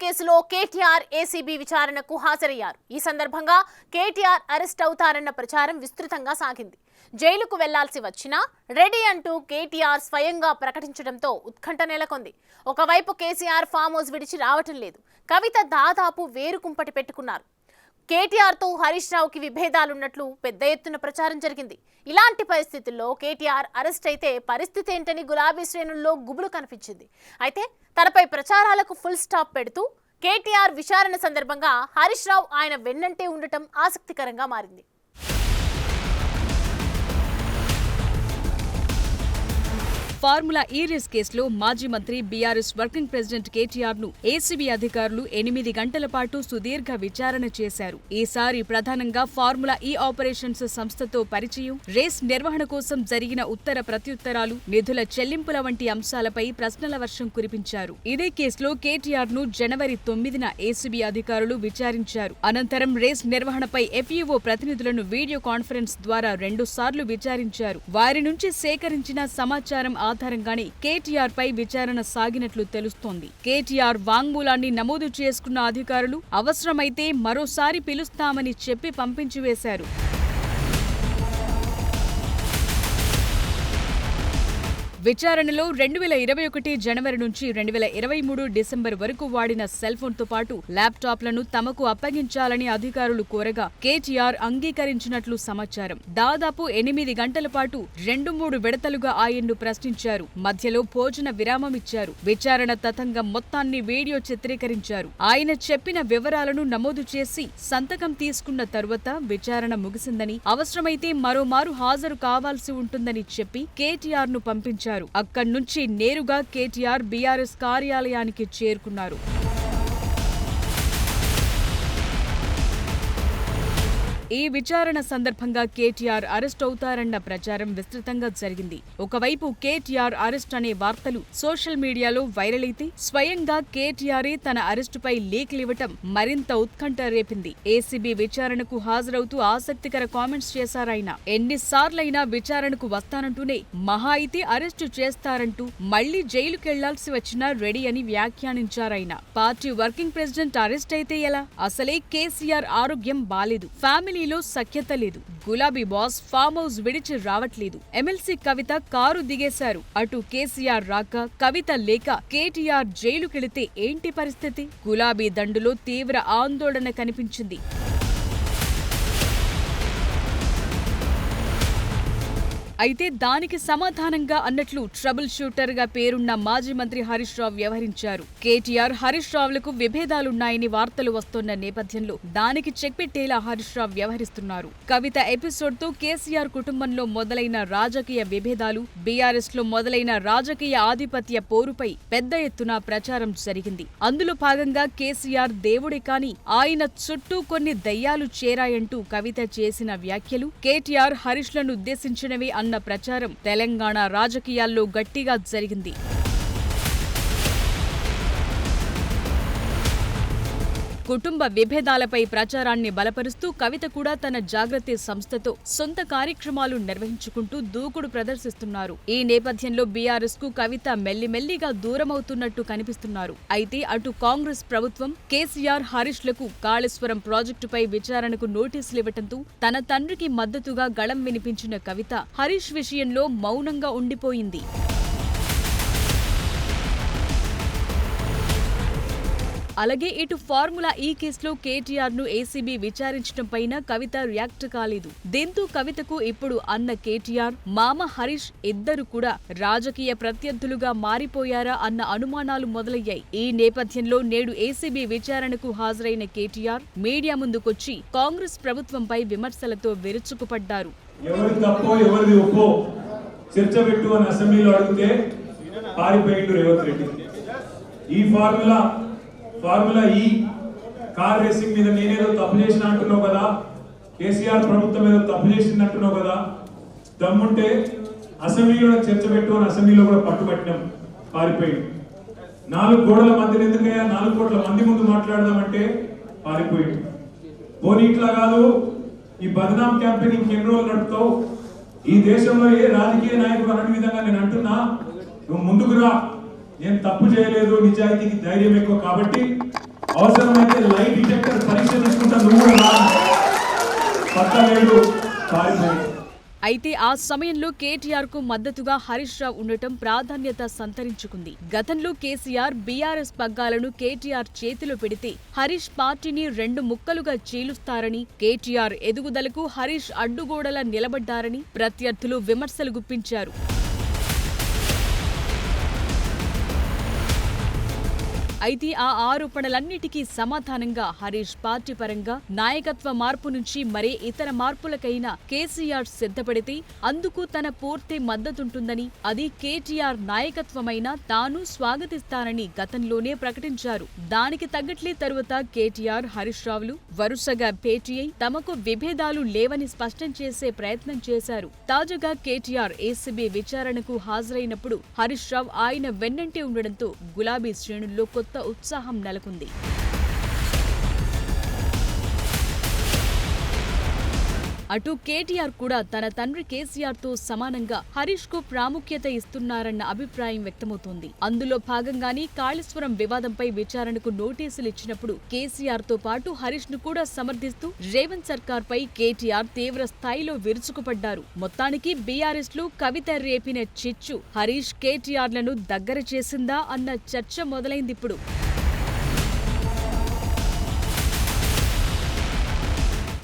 కేసులో కేటీఆర్ ఏసీబీ విచారణకు హాజరయ్యారు. ఈ సందర్భంగా కేటీఆర్ అరెస్ట్ అవుతారన్న ప్రచారం విస్తృతంగా సాగింది. జైలుకు వెళ్లాల్సి వచ్చినా రెడీ అంటూ కేటీఆర్ స్వయంగా ప్రకటించడంతో ఉత్కంఠ నెలకొంది. ఒకవైపు కేసీఆర్ ఫామ్ హౌస్ విడిచి రావటం లేదు. కవిత దాదాపు వేరుకుంపటి పెట్టుకున్నారు. కేటీఆర్తో హరీష్ రావుకి విభేదాలున్నట్లు పెద్ద ఎత్తున ప్రచారం జరిగింది. ఇలాంటి పరిస్థితుల్లో కేటీఆర్ అరెస్ట్ అయితే పరిస్థితి ఏంటని గులాబీ శ్రేణుల్లో గుబులు కనిపించింది. అయితే తనపై ప్రచారాలకు ఫుల్ స్టాప్ పెడుతూ కేటీఆర్ విచారణ సందర్భంగా హరీష్ రావు ఆయన వెన్నంటే ఉండటం ఆసక్తికరంగా మారింది. ఫార్ములా ఈ రేస్ కేసులో మాజీ మంత్రి బీఆర్ఎస్ వర్కింగ్ ప్రెసిడెంట్ కేటీఆర్ ను ఏసీబీ అధికారులు 8 గంటల పాటు సుదీర్ఘ విచారణ చేశారు. ఈసారి ప్రధానంగా ఫార్ములా ఈ ఆపరేషన్స్ సంస్థతో పరిచయం, రేస్ నిర్వహణ కోసం జరిగిన ఉత్తర ప్రత్యుత్తరాలు, నిధుల చెల్లింపుల వంటి అంశాలపై ప్రశ్నల వర్షం కురిపించారు. ఇదే కేసులో కేటీఆర్ ను జనవరి 9న ఏసీబీ అధికారులు విచారించారు. అనంతరం రేస్ నిర్వహణపై ఎఫ్ఈఓ ప్రతినిధులను వీడియో కాన్ఫరెన్స్ ద్వారా 2 సార్లు విచారించారు. వారి నుంచి సేకరించిన సమాచారం ఆధారంగానే కేటీఆర్ పై విచారణ సాగినట్లు తెలుస్తోంది. కేటీఆర్ వాంగ్మూలాన్ని నమోదు చేసుకున్న అధికారులు అవసరమైతే మరోసారి పిలుస్తామని చెప్పి పంపించివేశారు. విచారణలో 2021 జనవరి నుంచి 2023 డిసెంబర్ వరకు వాడిన సెల్ ఫోన్తో పాటు ల్యాప్టాప్లను తమకు అప్పగించాలని అధికారులు కోరగా కేటీఆర్ అంగీకరించినట్లు సమాచారం. దాదాపు 8 గంటల పాటు 2-3 విడతలుగా ఆయన్ను ప్రశ్నించారు. మధ్యలో భోజన విరామం ఇచ్చారు. విచారణ తతంగం మొత్తాన్ని వీడియో చిత్రీకరించారు. ఆయన చెప్పిన వివరాలను నమోదు చేసి సంతకం తీసుకున్న తరువాత విచారణ ముగిసిందని, అవసరమైతే మరోమారు హాజరు కావాల్సి ఉంటుందని చెప్పి కేటీఆర్ ను పంపించారు. అక్కడ్నుంచి నేరుగా కేటీఆర్ బీఆర్ఎస్ కార్యాలయానికి చేరుకున్నారు. ఈ విచారణ సందర్భంగా కేటీఆర్ అరెస్ట్ అవుతారన్న ప్రచారం విస్తృతంగా జరిగింది. ఒకవైపు కేటీఆర్ అరెస్ట్ అనే వార్తలు సోషల్ మీడియాలో వైరల్ అయితే, స్వయంగా కేటీఆరే తన అరెస్టుపై లీక్లివ్వటం మరింత ఉత్కంఠ రేపింది. ఏసీబీ విచారణకు హాజరవుతూ ఆసక్తికర కామెంట్స్ చేశారాయన. ఎన్నిసార్లైనా విచారణకు వస్తానంటూనే మహా అయితే అరెస్టు చేస్తారంటూ మళ్లీ జైలుకెళ్లాల్సి వచ్చినా రెడీ అని వ్యాఖ్యానించారాయన. పార్టీ వర్కింగ్ ప్రెసిడెంట్ అరెస్ట్ అయితే ఎలా? అసలే కేసీఆర్ ఆరోగ్యం బాలేదు. ఫ్యామిలీ సఖ్యత లేదు. గులాబీ బాస్ ఫామ్ హౌస్ విడిచి రావట్లేదు. ఎమ్మెల్సీ కవిత కారు దిగేశారు. అటు కేసీఆర్ రాక, కవిత లేక కేటీఆర్ జైలుకెళితే ఏంటి పరిస్థితి? గులాబీ దండులో తీవ్ర ఆందోళన కనిపించింది. అయితే దానికి సమాధానంగా అన్నట్లు ట్రబుల్ షూటర్ గా పేరున్న మాజీ మంత్రి హరీష్ రావు వ్యవహరించారు. కేటీఆర్ హరీష్ రావులకు విభేదాలున్నాయని వార్తలు వస్తోన్న నేపథ్యంలో దానికి చెక్ పెట్టేలా హరీష్ రావు వ్యవహరిస్తున్నారు. కవిత ఎపిసోడ్ తో కేసీఆర్ కుటుంబంలో మొదలైన రాజకీయ విభేదాలు, బీఆర్ఎస్ లో మొదలైన రాజకీయ ఆధిపత్య పోరుపై పెద్ద ఎత్తున ప్రచారం జరిగింది. అందులో భాగంగా కేసీఆర్ దేవుడే కాని ఆయన చుట్టూ కొన్ని దయ్యాలు చేరాయంటూ కవిత చేసిన వ్యాఖ్యలు కేటీఆర్ హరీష్ లను ఉద్దేశించినవే అన్న ప్రచారం తెలంగాణ రాజకీయాల్లో గట్టిగా జరిగింది. కుటుంబ విభేదాలపై ప్రచారాన్ని బలపరుస్తూ కవిత కూడా తన జాగృతి సంస్థతో సొంత కార్యక్రమాలు నిర్వహించుకుంటూ దూకుడు ప్రదర్శిస్తున్నారు. ఈ నేపథ్యంలో బీఆర్ఎస్ కు కవిత మెల్లిమెల్లిగా దూరమవుతున్నట్టు కనిపిస్తున్నారు. అయితే అటు కాంగ్రెస్ ప్రభుత్వం కేసీఆర్ హరీష్ లకు కాళేశ్వరం ప్రాజెక్టుపై విచారణకు నోటీసులు ఇవ్వటంతో తన తండ్రికి మద్దతుగా గళం వినిపించిన కవిత హరీష్ విషయంలో మౌనంగా ఉండిపోయింది. అలాగే ఇటు ఫార్ములా ఈ కేసులో కేటీఆర్ ను ఏసీబీ విచారించడం పైన కవిత రియాక్ట్ కాలేదు. దీంతో కవితకు ఇప్పుడు అన్న కేటీఆర్, మామ హరీష్ ఇద్దరు కూడా రాజకీయ ప్రత్యర్థులుగా మారిపోయారా అన్న అనుమానాలు మొదలయ్యాయి. ఈ నేపథ్యంలో నేడు ఏసీబీ విచారణకు హాజరైన కేటీఆర్ మీడియా ముందుకొచ్చి కాంగ్రెస్ ప్రభుత్వంపై విమర్శలతో విరుచుకుపడ్డారు. ఫార్ములా ఈ కార్ రేసింగ్ మీద నేనేదో తప్పు చేసిన అంటున్నావు కదా, కేసీఆర్ ప్రభుత్వం ఏదో తప్పు చేసింది అంటున్నావు కదా, దమ్ముంటే అసెంబ్లీలో చర్చ పెట్టు అని అసెంబ్లీలో కూడా పట్టుబట్టినాం. పారిపోయింది. 4 గోడల మధ్య ఎందుకయ్యా 4 కోట్ల మంది ముందు మాట్లాడదామంటే పారిపోయింది. పోనీ ఇట్లా కాదు, ఈ బద్నాం క్యాంపెయిన్ ఇంకెన్ని రోజులు నడుపుతావు? ఈ దేశంలో ఏ రాజకీయ నాయకుడు అన్నటి విధంగా నేను అంటున్నా, నువ్వు ముందుకు రా, నేను తప్పు చేయలేదు, నిజాయితీకి ధైర్యం ఎక్కువ కాబట్టి అవసరమైతే లైట్ డిటెక్టర్ పరీక్ష తీసుకుంటా, నువ్వు కూడా రా. పక్కలేడు పారిపోయాడు. అయితే ఆ సమయంలో కేటీఆర్ కు మద్దతుగా హరీష్ రావు ఉండటం ప్రాధాన్యత సంతరించుకుంది. గతంలో కేసీఆర్ బీఆర్ఎస్ పగ్గాలను కేటీఆర్ చేతిలో పెడితే హరీష్ పార్టీని 2 ముక్కలుగా చీలుస్తారని, కేటీఆర్ ఎదుగుదలకు హరీష్ అడ్డుగోడలా నిలబడ్డారని ప్రత్యర్థులు విమర్శలు గుప్పించారు. అయితే ఆ ఆరోపణలన్నిటికీ సమాధానంగా హరీష్ పార్టీ పరంగా నాయకత్వ మార్పు నుంచి మరే ఇతర మార్పులకైనా కేసీఆర్ సిద్ధపడితే అందుకు తన పూర్తి మద్దతుంటుందని, అది కేటీఆర్ నాయకత్వమైనా తాను స్వాగతిస్తానని గతంలోనే ప్రకటించారు. దానికి తగ్గట్లే తరువాత కేటీఆర్ హరీష్ రావులు వరుసగా భేటీ అయి తమకు విభేదాలు లేవని స్పష్టం చేసే ప్రయత్నం చేశారు. తాజాగా కేటీఆర్ ఏసీబీ విచారణకు హాజరైనప్పుడు హరీష్ రావు ఆయన వెన్నంటే ఉండడంతో గులాబీ శ్రేణుల్లో కొత్త ఉత్సాహం నెలకొంది. అటు కేటీఆర్ కూడా తన తండ్రి కేసీఆర్ తో సమానంగా హరీష్ కు ప్రాముఖ్యత ఇస్తున్నారన్న అభిప్రాయం వ్యక్తమవుతోంది. అందులో భాగంగానే కాళేశ్వరం వివాదంపై విచారణకు నోటీసులు ఇచ్చినప్పుడు కేసీఆర్ తో పాటు హరీష్ ను కూడా సమర్థిస్తూ రేవంత్ సర్కార్ పై కేటీఆర్ తీవ్ర స్థాయిలో విరుచుకుపడ్డారు. మొత్తానికి బీఆర్ఎస్ లో కవిత రేపిన చిచ్చు హరీష్ కేటీఆర్లను దగ్గర చేసిందా అన్న చర్చ మొదలైందిప్పుడు.